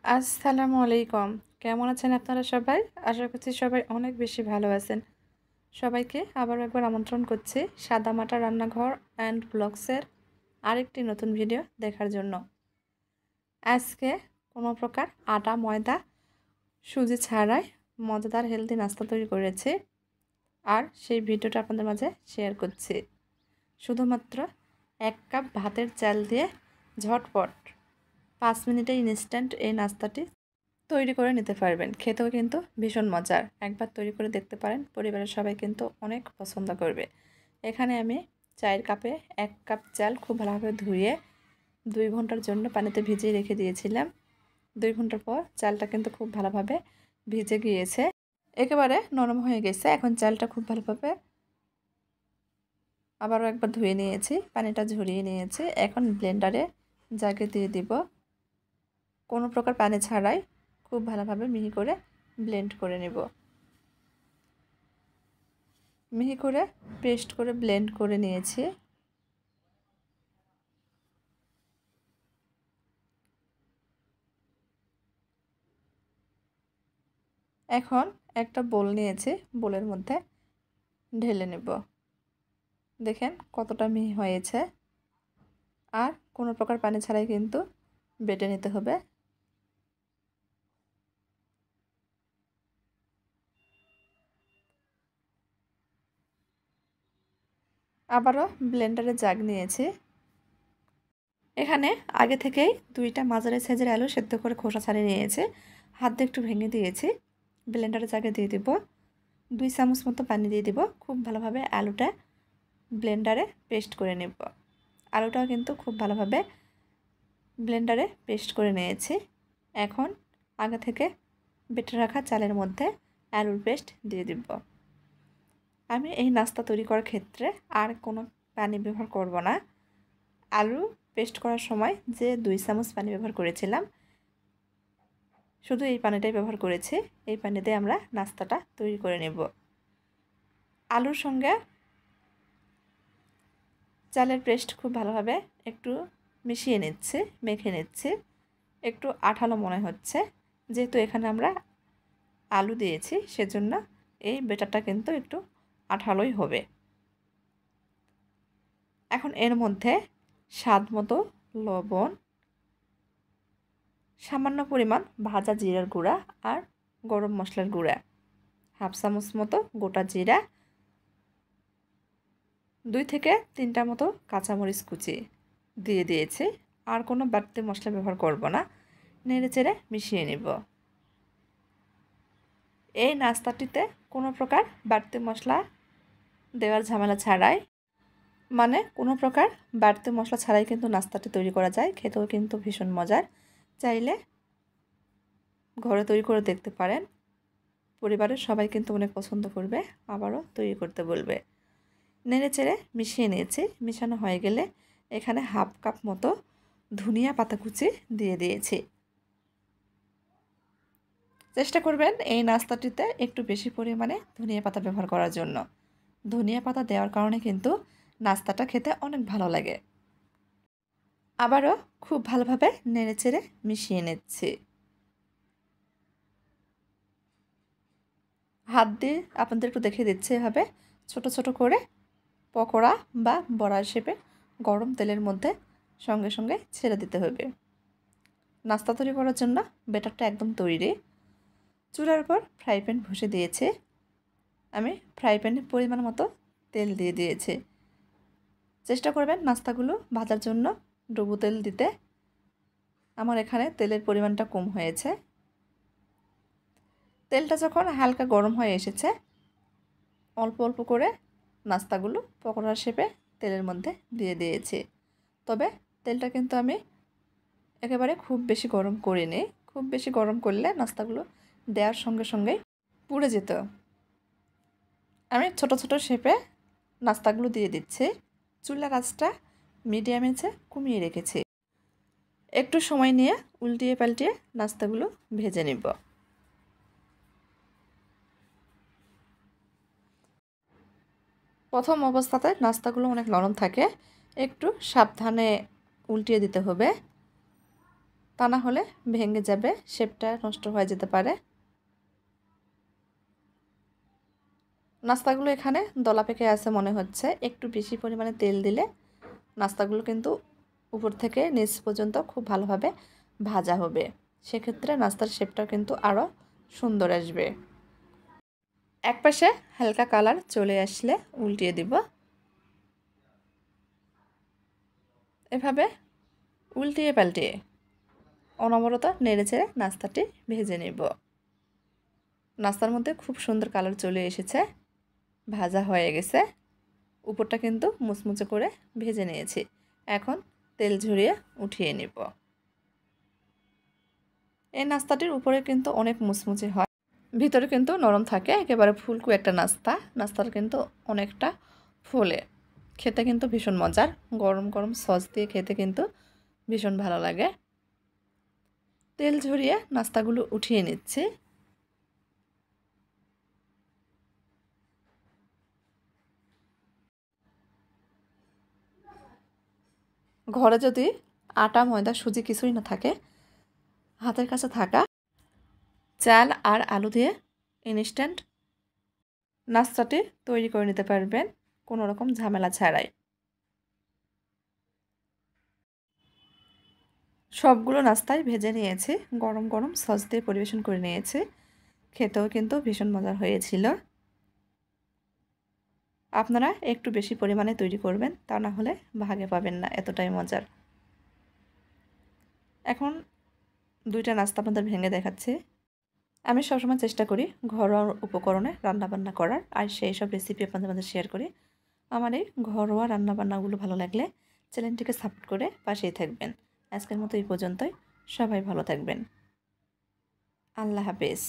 আসসালামু আলাইকুম। কেমন আছেন আপনারা সবাই? আশা করছি সবাই অনেক বেশি ভালো আছেন। সবাইকে আবারও একবার আমন্ত্রণ করছি সাদামাটা রান্নাঘর অ্যান্ড ব্লগসের আরেকটি নতুন ভিডিও দেখার জন্য। আজকে কোনো প্রকার আটা, ময়দা, সুজি ছাড়াই মজাদার হেলদি নাস্তা তৈরি করেছি। আর সেই ভিডিওটা আপনাদের মাঝে শেয়ার করছি। শুধুমাত্র 1 কাপ ভাতের চাল দিয়ে ঝটপট 5 মিনিটে ইনস্ট্যান্ট এই নাস্তাটি তৈরি করে নিতে পারবেন। খেতেও কিন্তু ভীষণ মজার। একবার তৈরি করে দেখতে পারেন, পরিবারের সবাই কিন্তু অনেক পছন্দ করবে। এখানে আমি চায়ের কাপে 1 কাপ চাল খুব ভালোভাবে ধুয়ে 2 ঘন্টার জন্য পানিতে ভিজিয়ে রেখে দিয়েছিলাম। 2 ঘন্টার পর চালটা কিন্তু খুব ভালোভাবে ভিজে গিয়েছে, একেবারে নরম হয়ে গেছে। এখন চালটা খুব ভালোভাবে আবারও একবার ধুয়ে নিয়েছি, পানিটা ঝরিয়ে নিয়েছি। এখন ব্লেন্ডারে জাগে দিয়ে দিব, কোনো প্রকার পানি ছাড়াই খুব ভালোভাবে মিহি করে ব্লেন্ড করে নেব। মিহি করে পেস্ট করে ব্লেন্ড করে নিয়েছি। এখন একটা বোল নিয়েছি, বোলের মধ্যে ঢেলে নেব। দেখেন কতটা মিহি হয়েছে। আর কোনো প্রকার পানি ছাড়াই কিন্তু বেটে নিতে হবে। আবারও ব্লেন্ডারে জাগ নিয়েছি। এখানে আগে থেকেই 2টা মাঝারি সাইজের আলু সেদ্ধ করে খোসা ছাড়িয়ে নিয়েছি। হাত দিয়ে একটু ভেঙে দিয়েছি। ব্লেন্ডারে জাগে দিয়ে দিব। 2 চামচ মতো পানি দিয়ে দিব। খুব ভালোভাবে আলুটা ব্লেন্ডারে পেস্ট করে নেব। আলুটাও কিন্তু খুব ভালোভাবে ব্লেন্ডারে পেস্ট করে নিয়েছি। এখন আগে থেকে বেটে রাখা চালের মধ্যে আলুর পেস্ট দিয়ে দিব। আমি এই নাস্তা তৈরি করার ক্ষেত্রে আর কোনো পানি ব্যবহার করব না। আলু পেস্ট করার সময় যে 2 চামচ পানি ব্যবহার করেছিলাম, শুধু এই পানিটাই ব্যবহার করেছি। এই পানিতে আমরা নাস্তাটা তৈরি করে নেব। আলুর সঙ্গে চালের পেস্ট খুব ভালোভাবে একটু মিশিয়ে নিচ্ছি, মেখে নিচ্ছি। একটু আঠালো মনে হচ্ছে, যেহেতু এখানে আমরা আলু দিয়েছি সেজন্য এই বেটারটা কিন্তু একটু আঠালোই হবে। এখন এর মধ্যে স্বাদ মতো লবণ, সামান্য পরিমাণ ভাজা জিরার গুঁড়া আর গরম মশলার গুঁড়া, 1/2 চামচ মতো গোটা জিরা, 2 থেকে 3টা মতো কাঁচামরিচ কুচি দিয়ে দিয়েছি। আর কোনো বাড়তি মশলা ব্যবহার করব না। নেড়ে চেড়ে মিশিয়ে নেব। এই নাস্তাটিতে কোনো প্রকার বাড়তি মশলা দেওয়ার ঝামেলা ছাড়াই, মানে কোনো প্রকার বাড়তি মশলা ছাড়াই কিন্তু নাস্তাটি তৈরি করা যায়। খেতেও কিন্তু ভীষণ মজার। চাইলে ঘরে তৈরি করে দেখতে পারেন। পরিবারের সবাই কিন্তু অনেক পছন্দ করবে, আবারও তৈরি করতে বলবে। নেড়ে চেড়ে মিশিয়ে নিয়েছি। মিশানো হয়ে গেলে এখানে 1/2 কাপ মতো ধনিয়া পাতা কুচি দিয়ে দিয়েছি। চেষ্টা করবেন এই নাস্তাটিতে একটু বেশি পরিমাণে ধনিয়া পাতা ব্যবহার করার জন্য। ধনিয়া পাতা দেওয়ার কারণে কিন্তু নাস্তাটা খেতে অনেক ভালো লাগে। আবারও খুব ভালোভাবে নেড়েচেড়ে মিশিয়ে নিচ্ছি। হাত দিয়ে আপনাদের একটু দেখিয়ে দিচ্ছি, এভাবে ছোট ছোট করে পকোড়া বা বড়ার শেপে গরম তেলের মধ্যে সঙ্গে সঙ্গে ছেড়ে দিতে হবে। নাস্তা তৈরি করার জন্য ব্যাটারটা একদম তৈরি। চুলার উপর ফ্রাই প্যান বসে দিয়েছে। আমি ফ্রাই প্যানে পরিমাণ মতো তেল দিয়ে দিয়েছি। চেষ্টা করবেন নাস্তাগুলো ভাজার জন্য ডুবো তেল দিতে। আমার এখানে তেলের পরিমাণটা কম হয়েছে। তেলটা যখন হালকা গরম হয়ে এসেছে, অল্প অল্প করে নাস্তাগুলো পকোড়ার শেপে তেলের মধ্যে দিয়ে দিয়েছি। তবে তেলটা কিন্তু আমি একেবারে খুব বেশি গরম করিনি। খুব বেশি গরম করলে নাস্তাগুলো দেওয়ার সঙ্গে সঙ্গেই পুড়ে যেত। আমি ছোট ছোট শেপে নাস্তাগুলো দিয়ে দিচ্ছি। চুলার আঁচটা মিডিয়াম আঁচে কমিয়ে রেখেছি। একটু সময় নিয়ে উল্টিয়ে পাল্টিয়ে নাস্তাগুলো ভেজে নিব। প্রথম অবস্থাতে নাস্তাগুলো অনেক নরম থাকে, একটু সাবধানে উল্টিয়ে দিতে হবে, তা না হলে ভেঙে যাবে, শেপটা নষ্ট হয়ে যেতে পারে। নাস্তাগুলো এখানে দলা পেকে আছে মনে হচ্ছে। একটু বেশি পরিমাণে তেল দিলে নাস্তাগুলো কিন্তু উপর থেকে নিচ পর্যন্ত খুব ভালোভাবে ভাজা হবে। সেক্ষেত্রে নাস্তার শেপটাও কিন্তু আরও সুন্দর আসবে। এক পাশে হালকা কালার চলে আসলে উল্টিয়ে দিব। এভাবে উল্টিয়ে পাল্টিয়ে অনবরত নেড়েচেড়ে নাস্তাটি ভেজে নেব। নাস্তার মধ্যে খুব সুন্দর কালার চলে এসেছে, ভাজা হয়ে গেছে। উপরটা কিন্তু মুচমুচে করে ভেজে নিয়েছি। এখন তেল ঝরিয়ে উঠিয়ে নিব। এই নাস্তাটির উপরে কিন্তু অনেক মুচমুচে হয়, ভিতরে কিন্তু নরম থাকে। একেবারে ফুলকো একটা নাস্তা। নাস্তাটা কিন্তু অনেকটা ফোলে, খেতে কিন্তু ভীষণ মজার। গরম গরম সস দিয়ে খেতে কিন্তু ভীষণ ভালো লাগে। তেল ঝরিয়ে নাস্তাগুলো উঠিয়ে নিচ্ছি। ঘরে যদি আটা, ময়দা, সুজি কিছুই না থাকে, হাতের কাছে থাকা চাল আর আলু দিয়ে ইনস্ট্যান্ট নাস্তাটি তৈরি করে নিতে পারবেন কোনো রকম ঝামেলা ছাড়াই। সবগুলো নাস্তাই ভেজে নিয়েছি, গরম গরম সস দিয়ে পরিবেশন করে নিয়েছি। খেতেও কিন্তু ভীষণ মজার হয়েছিল। আপনারা একটু বেশি পরিমাণে তৈরি করবেন, তা না হলে ভাগে পাবেন না, এতটাই মজার। এখন দুইটা নাস্তা আপনাদের ভেঙে দেখাচ্ছি। আমি সবসময় চেষ্টা করি ঘরোয়া উপকরণে রান্নাবান্না করার, আর সেই সব রেসিপি আপনাদের মধ্যে শেয়ার করি। আমার এই ঘরোয়া রান্নাবান্নাগুলো ভালো লাগলে চ্যানেলটিকে সাপোর্ট করে পাশেই থাকবেন। আজকের মতো এই পর্যন্তই। সবাই ভালো থাকবেন। আল্লাহ হাফেজ।